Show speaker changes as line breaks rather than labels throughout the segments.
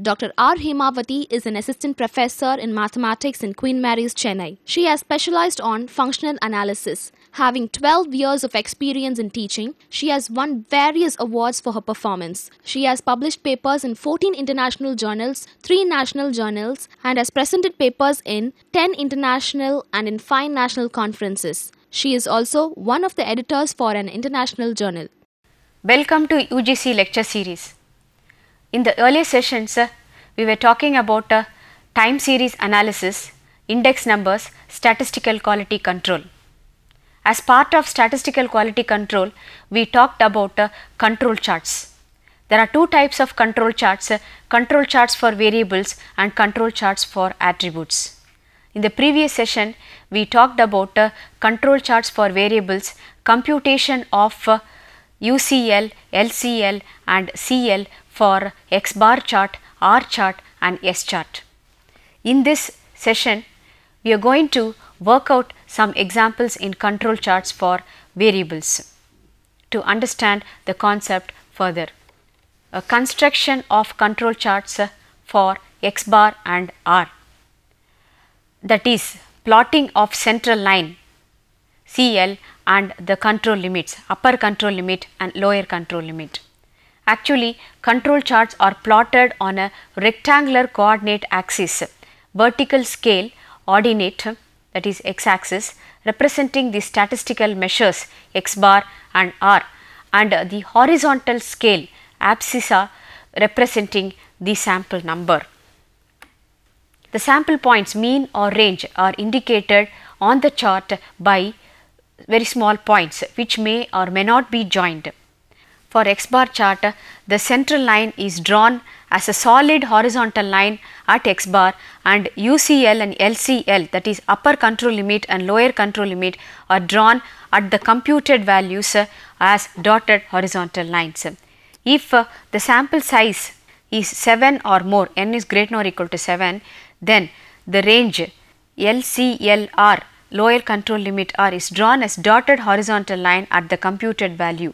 Dr. R. Hemavati is an assistant professor in mathematics in Queen Mary's, Chennai. She has specialized on functional analysis. Having 12 years of experience in teaching, she has won various awards for her performance. She has published papers in 14 international journals, 3 national journals, and has presented papers in 10 international and in 5 national conferences. She is also one of the editors for an international journal.
Welcome to UGC lecture series. In the earlier sessions, we were talking about time series analysis, index numbers, statistical quality control. As part of statistical quality control, we talked about control charts. There are two types of control charts for variables and control charts for attributes. In the previous session, we talked about control charts for variables, computation of UCL, LCL and CL for X bar chart, R chart and S chart. In this session, we are going to work out some examples in control charts for variables to understand the concept further. A construction of control charts for X bar and R, that is plotting of central line CL and the control limits, upper control limit and lower control limit. Actually, control charts are plotted on a rectangular coordinate axis, vertical scale ordinate, that is x axis, representing the statistical measures x bar and r, and the horizontal scale abscissa representing the sample number. The sample points mean or range are indicated on the chart by very small points which may or may not be joined. For X bar chart, the central line is drawn as a solid horizontal line at X bar, and UCL and LCL, that is upper control limit and lower control limit, are drawn at the computed values as dotted horizontal lines. If the sample size is 7 or more, n is greater or equal to 7, then the range LCLR, lower control limit R, is drawn as dotted horizontal line at the computed value.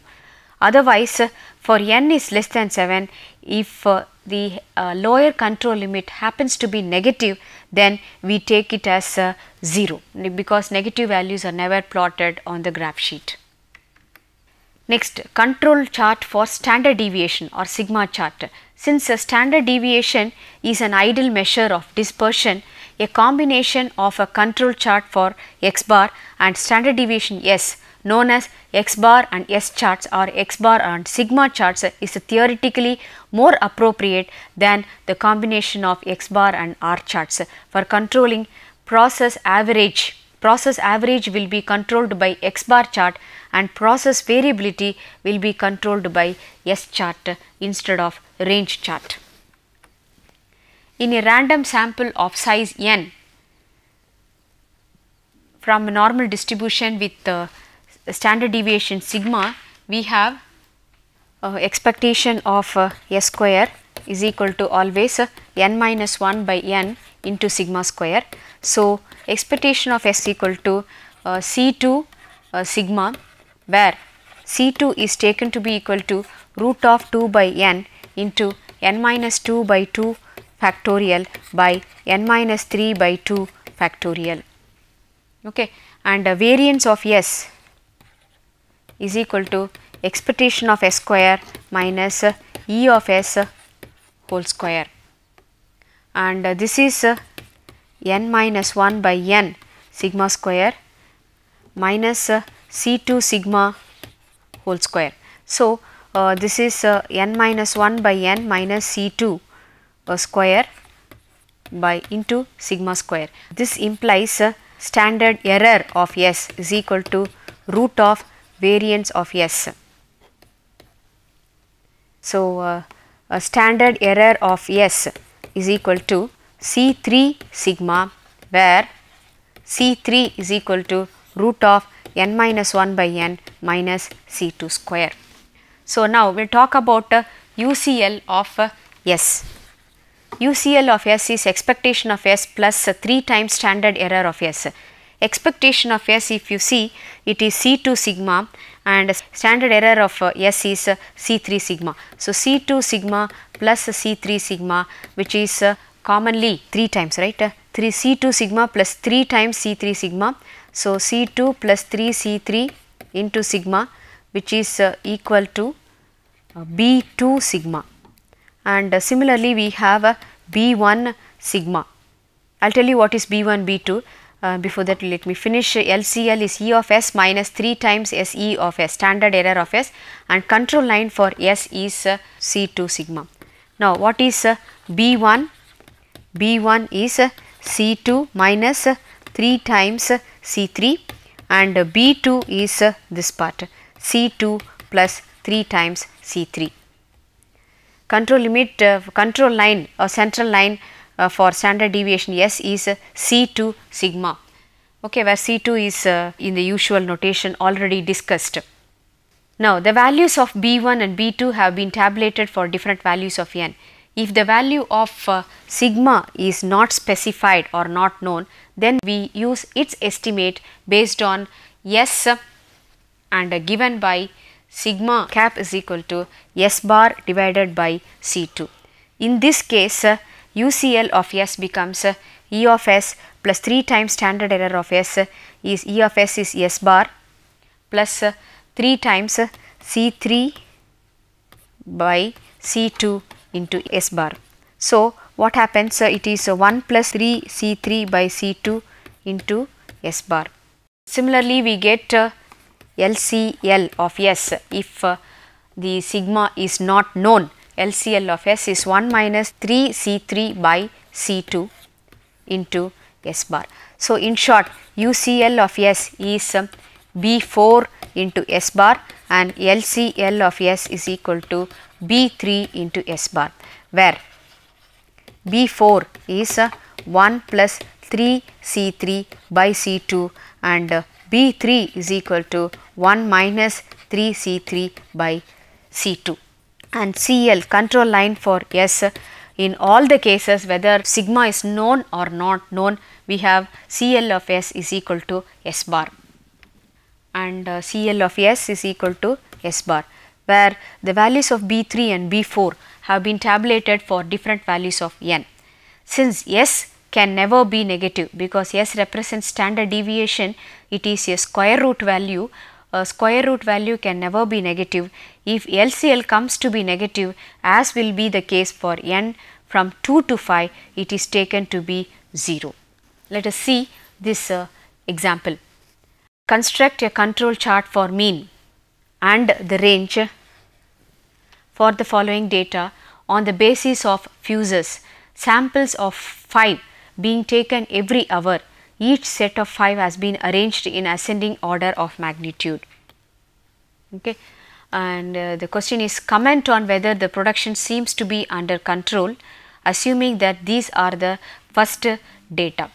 Otherwise, for n is less than 7, if the lower control limit happens to be negative, then we take it as 0, because negative values are never plotted on the graph sheet. Next, control chart for standard deviation or sigma chart. Since a standard deviation is an ideal measure of dispersion, a combination of a control chart for X bar and standard deviation S, known as X bar and S charts or X bar and sigma charts, is theoretically more appropriate than the combination of X bar and R charts for controlling process average. Process average will be controlled by X bar chart and process variability will be controlled by S chart instead of range chart. In a random sample of size n from a normal distribution with standard deviation sigma, we have expectation of S square is equal to always n minus 1 by n into sigma square. So, expectation of S equal to C2 sigma, where C2 is taken to be equal to root of 2 by n into n minus 2 by 2 factorial by n minus 3 by 2 factorial. Okay. And variance of S is equal to expectation of S square minus E of S whole square, and this is n minus 1 by n sigma square minus C2 sigma whole square. So, this is n minus 1 by n minus C2 square by into sigma square. This implies standard error of S is equal to root of variance of S. So, a standard error of S is equal to C3 sigma, where C3 is equal to root of n minus 1 by n minus C2 square. So, now we will talk about UCL of S. UCL of S is expectation of S plus 3 times standard error of S. Expectation of S, if you see, it is C2 sigma and standard error of S is C3 sigma. So, C2 sigma plus C3 sigma, which is commonly 3 times, right? C2 sigma plus 3 times C3 sigma. So, C2 plus 3 C3 into sigma, which is equal to B2 sigma, and similarly we have B1 sigma. I will tell you what is B1, B2. Before that, let me finish. LCL is E of S minus 3 times SE of S, standard error of S, and control line for S is C2 sigma. Now, what is B1? B1 is C2 minus 3 times C3, and B2 is this part, C2 plus 3 times C3. Control limit, control line or central line for standard deviation S is C2 sigma, okay, where C2 is in the usual notation already discussed. Now, the values of B1 and B2 have been tabulated for different values of n. If the value of sigma is not specified or not known, then we use its estimate based on S and given by sigma cap is equal to S bar divided by C2. In this case, UCL of S becomes E of S plus 3 times standard error of S is E of S is S bar plus 3 times C3 by C2 into S bar. So, what happens? It is 1 plus 3 C3 by C2 into S bar. Similarly, we get LCL of S if the sigma is not known. LCL of S is 1 minus 3 C3 by C2 into S bar. So, in short, UCL of S is B4 into S bar and LCL of S is equal to B3 into S bar, where B4 is 1 plus 3 C3 by C2 and B3 is equal to 1 minus 3 C3 by C2. And CL, control line for S, in all the cases whether sigma is known or not known, we have CL of S is equal to S bar, and CL of S is equal to S bar, where the values of B3 and B4 have been tabulated for different values of n. Since S can never be negative because S represents standard deviation, it is a square root value. A square root value can never be negative. If LCL comes to be negative, as will be the case for n from 2 to 5, it is taken to be 0. Let us see this example. Construct a control chart for mean and the range for the following data on the basis of fuses, samples of 5 being taken every hour. Each set of 5 has been arranged in ascending order of magnitude. Okay. And the question is, comment on whether the production seems to be under control, assuming that these are the first data.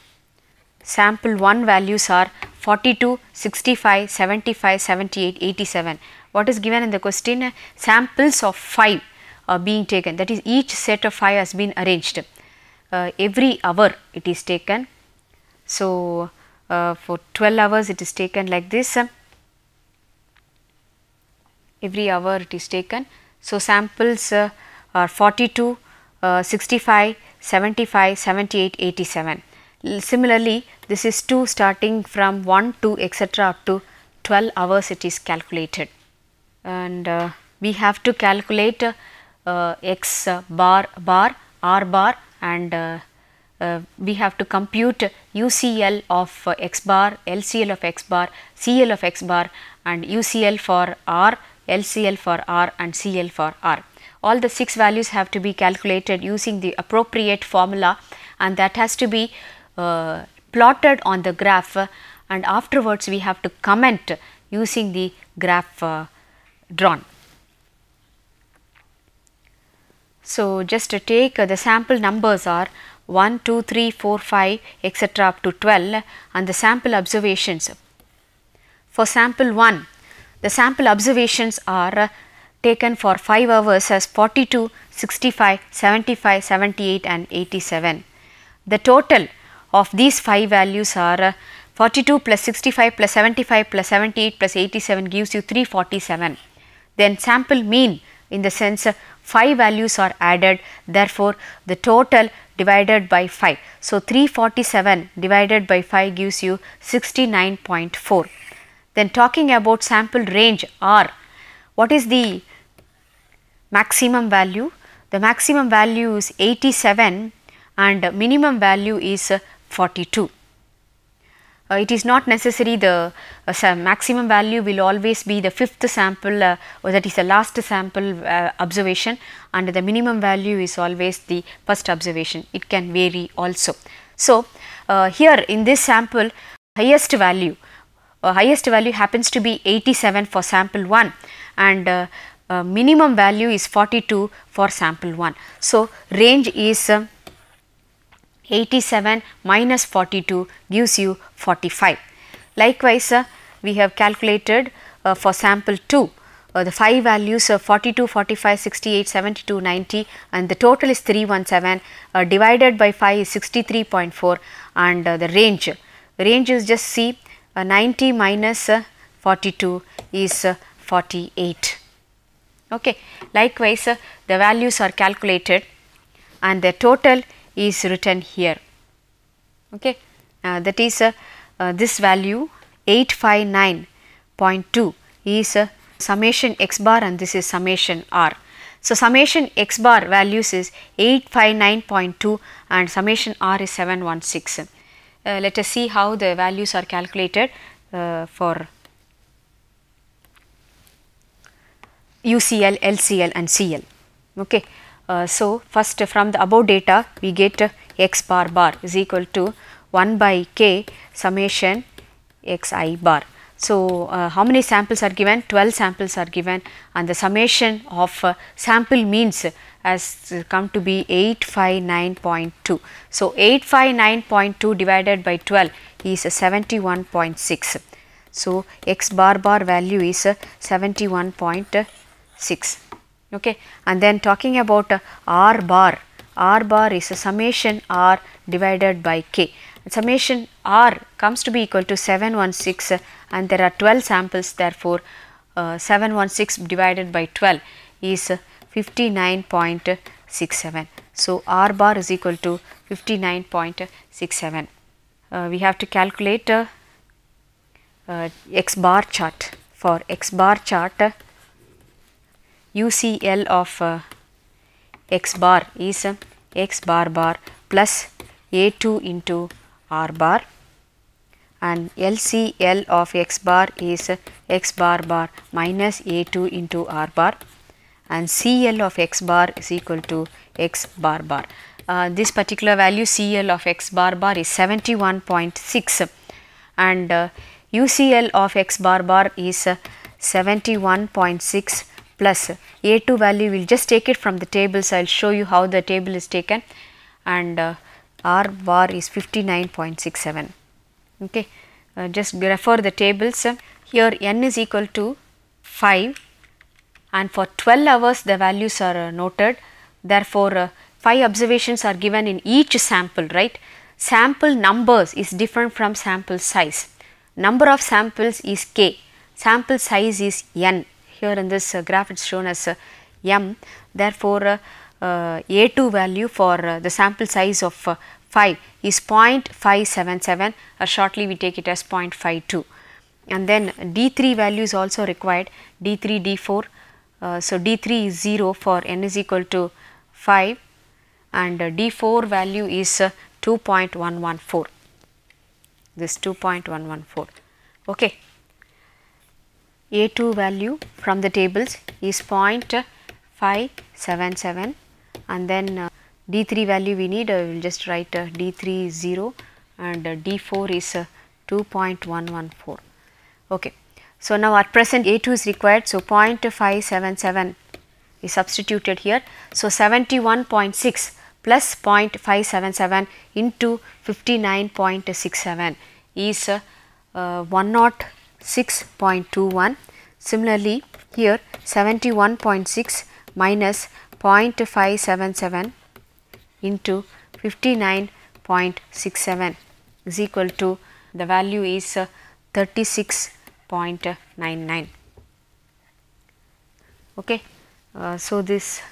Sample 1 values are 42, 65, 75, 78, 87. What is given in the question? Samples of 5 are being taken, that is each set of 5 has been arranged. Every hour it is taken. So, for 12 hours it is taken like this, every hour it is taken. So, samples are 42, 65, 75, 78, 87. Similarly, this is 2 starting from 1, 2 etc. up to 12 hours it is calculated, and we have to calculate X bar, R bar, and we have to compute UCL of X bar, LCL of X bar, CL of X bar, and UCL for R, LCL for R, and CL for R. All the 6 values have to be calculated using the appropriate formula, and that has to be plotted on the graph and afterwards we have to comment using the graph drawn. So, just to take the sample numbers are 1, 2, 3, 4, 5 etc. up to 12 and the sample observations. For sample 1, the sample observations are taken for 5 hours as 42, 65, 75, 78 and 87. The total of these 5 values are 42 plus 65 plus 75 plus 78 plus 87 gives you 347. Then sample mean, in the sense 5 values are added, therefore the total divided by 5. So, 347 divided by 5 gives you 69.4. Then talking about sample range R, what is the maximum value? The maximum value is 87 and minimum value is 42. It is not necessary the maximum value will always be the 5th sample or that is the last sample observation, and the minimum value is always the first observation. It can vary also. So, here in this sample highest value happens to be 87 for sample 1 and minimum value is 42 for sample 1. So, range is 87 minus 42 gives you 45. Likewise, we have calculated for sample 2 the 5 values of 42, 45, 68, 72, 90 and the total is 317 divided by 5 is 63.4 and the range is just see 90 minus 42 is 48. Okay. Likewise, the values are calculated and the total is written here. Okay. That is this value 859.2 is summation x bar and this is summation r. So, summation x bar values is 859.2 and summation r is 716. Let us see how the values are calculated for UCL, LCL and CL. Okay. So, first from the above data we get x bar bar is equal to 1 by k summation x I bar. So, how many samples are given? 12 samples are given and the summation of sample means has come to be 859.2. So, 859.2 divided by 12 is 71.6. So, x bar bar value is 71.6. Okay. And then talking about r bar is a summation r divided by k. Summation r comes to be equal to 716 and there are 12 samples, therefore 716 divided by 12 is 59.67. So, r bar is equal to 59.67. We have to calculate x bar chart. For x bar chart, UCL of x bar is x bar bar plus A2 into r bar and LCL of x bar is x bar bar minus A2 into r bar and CL of x bar is equal to x bar bar. This particular value CL of x bar bar is 71.6 and UCL of x bar bar is 71.6 plus A2 value. We will just take it from the tables. I will show you how the table is taken and r bar is 59.67. Okay. Just refer the tables. Here n is equal to 5 and for 12 hours the values are noted. Therefore, 5 observations are given in each sample, right. Sample numbers is different from sample size. Number of samples is k, sample size is n. Here in this graph it is shown as m. Therefore, A2 value for the sample size of 5 is 0.577 or shortly we take it as 0.52 and then D3 value is also required, D3, D4. So, D3 is 0 for n is equal to 5 and D4 value is 2.114, this 2.114. Okay. A2 value from the tables is 0.577 and then D3 value we need, I will just write D3 is 0 and D4 is 2.114. Okay. So, now at present A2 is required. So, 0.577 is substituted here. So, 71.6 plus 0.577 into 59.67 is 106.21. Similarly, here 71.6 minus 0.577 into 59.67 is equal to, the value is 36.99. Okay. So, this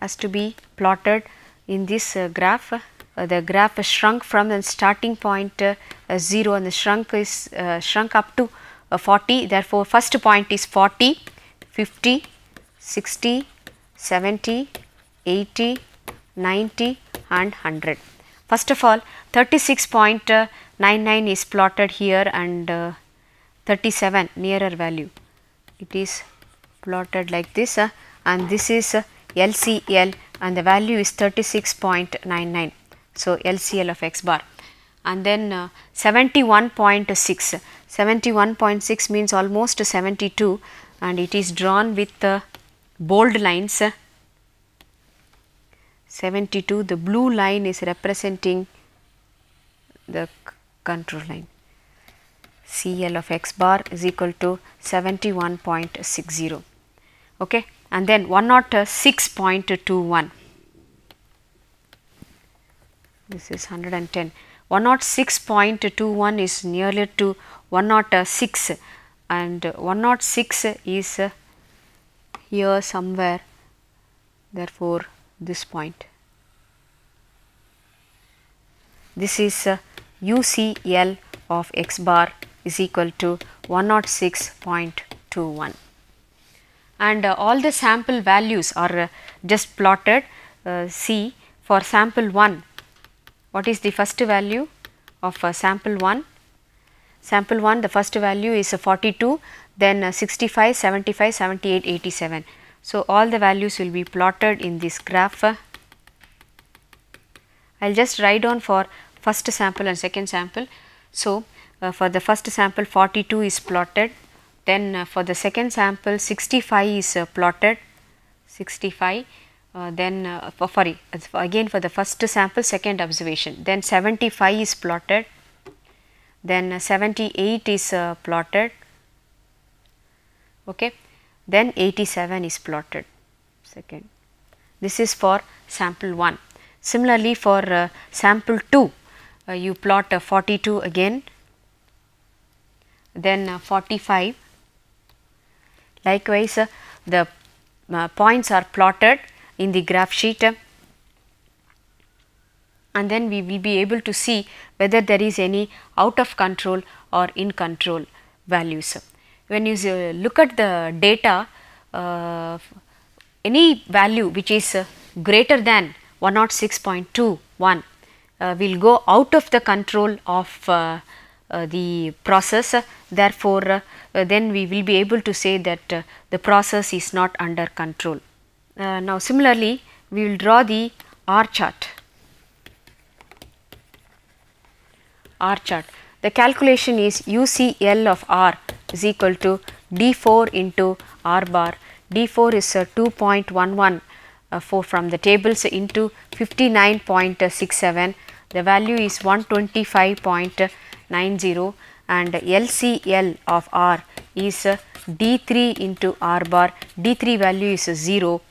has to be plotted in this graph. The graph shrunk from the starting point 0 and the shrunk is shrunk up to 40. Therefore, first point is 40, 50, 60, 70, 80, 90 and 100. First of all, 36.99 is plotted here and 37 nearer value. It is plotted like this and this is LCL and the value is 36.99. So, LCL of x bar, and then 71.6, 71.6 means almost 72 and it is drawn with bold lines. 72, the blue line is representing the control line. CL of x bar is equal to 71.60. Okay. And then 106.21. This is 110. 106.21 is nearly to 106 and 106 is here somewhere, therefore, this point. This is UCL of x bar is equal to 106.21. And all the sample values are just plotted. See, for sample 1, what is the first value of sample 1? Sample 1, the first value is 42, then 65, 75, 78, 87. So, all the values will be plotted in this graph. I will just write down for first sample and second sample. So, for the first sample 42 is plotted, then for the second sample 65 is plotted, 65, then again for the first sample second observation, then 75 is plotted, then 78 is plotted, okay, then 87 is plotted second. This is for sample 1. Similarly, for sample 2, you plot 42 again, then 45. Likewise, the points are plotted in the graph sheet, and then we will be able to see whether there is any out of control or in control values. When you look at the data, any value which is greater than 106.21 will go out of the control of the process. Therefore, then we will be able to say that the process is not under control. Now, similarly, we will draw the R chart. R chart. The calculation is UCL of R is equal to D4 into R bar. D4 is 2.114 from the tables into 59.67. The value is 125.90 and LCL of R is D3 into R bar. D3 value is 0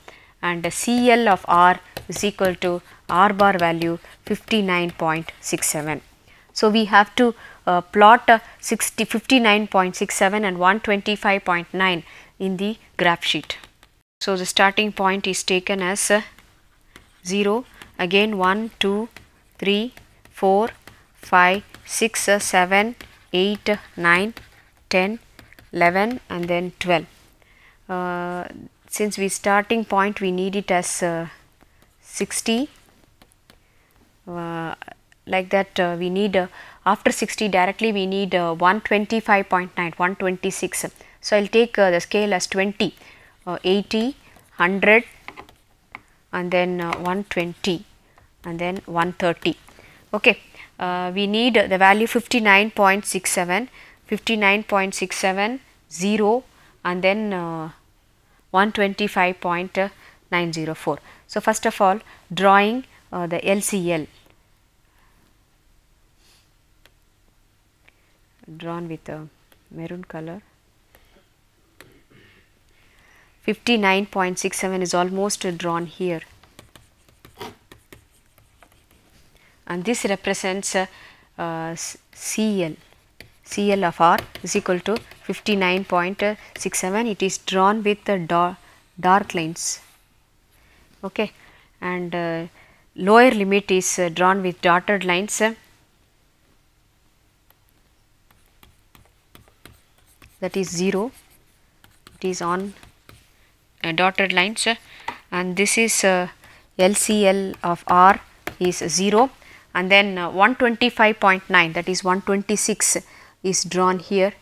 and CL of R is equal to R bar value 59.67. So, we have to plot 59.67 and 125.9 in the graph sheet. So, the starting point is taken as 0, again 1, 2, 3, 4, 5, 6, 7, 8, 9, 10, 11 and then 12. Since we starting point we need it as 60, like that we need after 60 directly we need 125.9, 126. So, I will take the scale as 20, 80, 100 and then 120 and then 130. Okay, we need the value 59.67, 59.67, 0 and then 125.904. So, first of all drawing the LCL drawn with a maroon color. 59.67 is almost drawn here, and this represents CL. CL of R is equal to 59.67. It is drawn with the dark lines. Okay, and lower limit is drawn with dotted lines. That is 0. It is on dotted lines, and this is LCL of R is 0, and then 125.9, that is 126 is drawn here.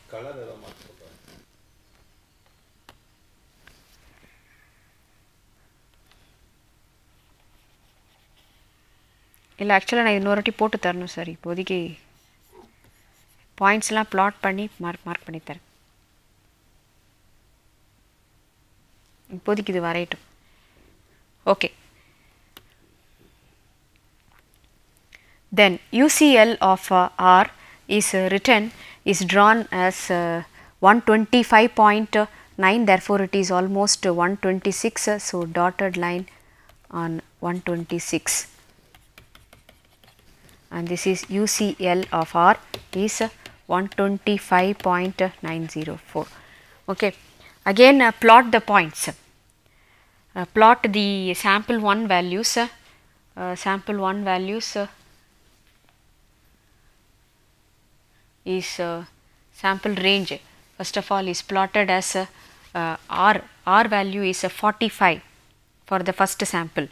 இல்லை ஆக்சுவலாக நான் இன்னொரு வாட்டி போட்டு தரணும் sir. இப்போதைக்கு பாயிண்ட்ஸ்லாம் plot பண்ணி mark பண்ணி தரேன். இப்போதைக்கு இது வரையட்டும். Okay, then UCL of R is written is drawn as 125.9, therefore it is almost 126, so dotted line on 126, and this is UCL of R is 125.904. Okay, again plot the points. Plot the sample 1 values, is sample range. First of all is plotted as R value is 45 for the first sample.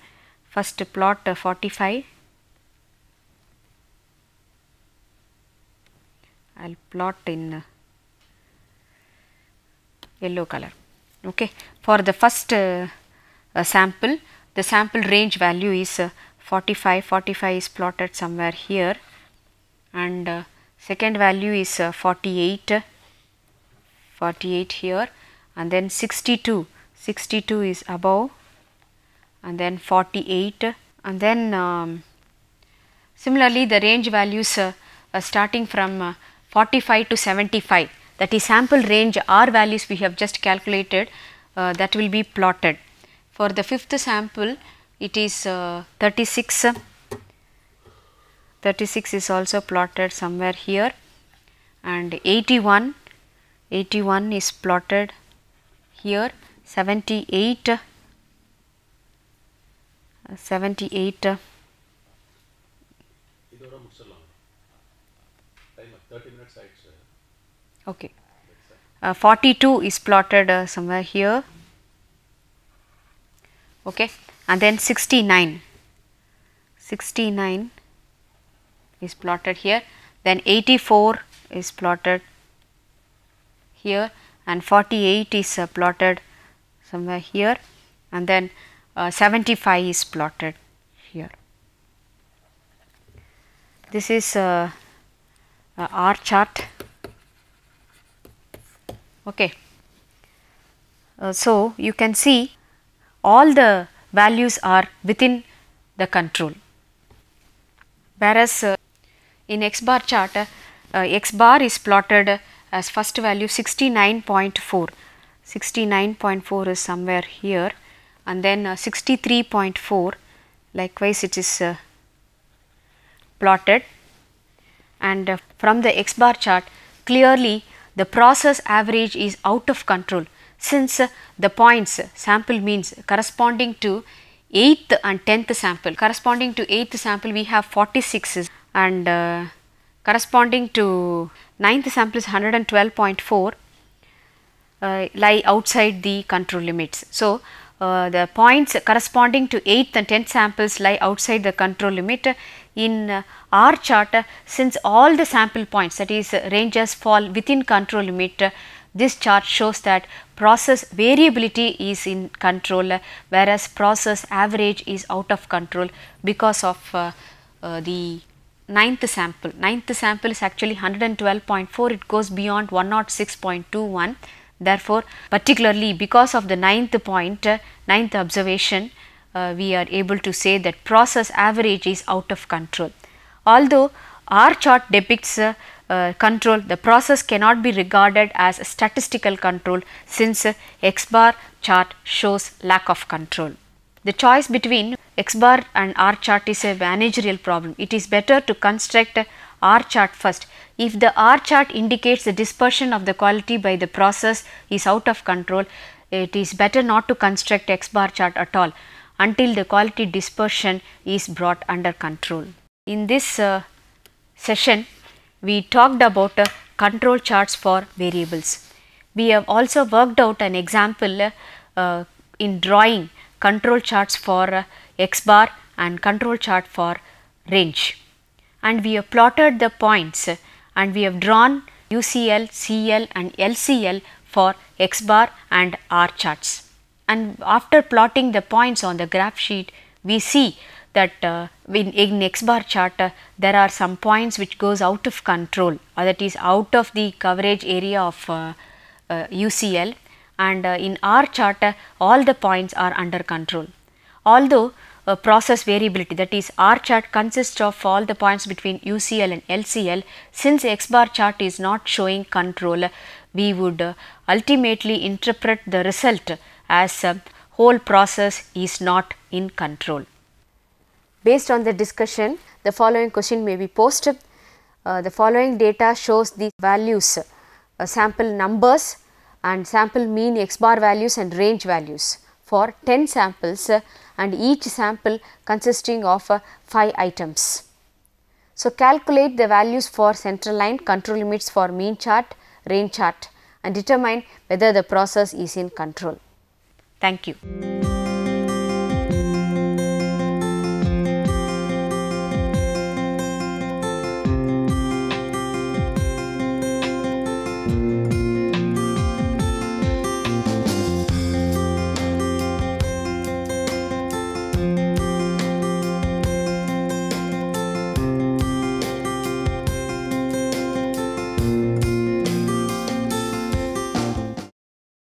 First plot 45. I will plot in yellow color. Okay, for the first sample, the sample range value is 45. 45 is plotted somewhere here, and second value is 48 here, and then 62 is above, and then 48, and then similarly the range values starting from 45 to 75, that is sample range R values we have just calculated, that will be plotted. For the fifth sample it is 36. 36 is also plotted somewhere here, and 81 is plotted here, 78 okay, 42 is plotted somewhere here. Okay, and then 69 is plotted here, then 84 is plotted here, and 48 is plotted somewhere here, and then 75 is plotted here. This is R chart. Okay, so you can see all the values are within the control, whereas in X bar chart X bar is plotted as first value 69.4. 69.4 is somewhere here, and then 63.4 likewise it is plotted, and from the X bar chart clearly the process average is out of control, since the points sample means corresponding to 8th and 10th sample. Corresponding to 8th sample we have 46, and corresponding to 9th sample is 112.4 lie outside the control limits. So, the points corresponding to 8th and 10th samples lie outside the control limit. In R chart, since all the sample points, that is ranges, fall within control limit, this chart shows that process variability is in control, whereas process average is out of control because of the ninth sample. Ninth sample is actually 112.4, it goes beyond 106.21. Therefore, particularly because of the ninth point, ninth observation, we are able to say that process average is out of control. Although R chart depicts control, the process cannot be regarded as a statistical control since X bar chart shows lack of control. The choice between X bar and R chart is a managerial problem. It is better to construct R chart first. If the R chart indicates the dispersion of the quality by the process is out of control, it is better not to construct X bar chart at all until the quality dispersion is brought under control. In this session, we talked about control charts for variables. We have also worked out an example in drawing control charts for X bar and control chart for range, and we have plotted the points and we have drawn UCL, CL and LCL for X bar and R charts. And after plotting the points on the graph sheet, we see that in X bar chart there are some points which goes out of control, or that is out of the coverage area of UCL, and in R chart all the points are under control. Although process variability, that is R chart consists of all the points between UCL and LCL, since X bar chart is not showing control, we would ultimately interpret the result as whole process is not in control. Based on the discussion, the following question may be posed. The following data shows the values, sample numbers and sample mean X bar values and range values for 10 samples and each sample consisting of 5 items. So, calculate the values for central line, control limits for mean chart, range chart, and determine whether the process is in control. Thank you.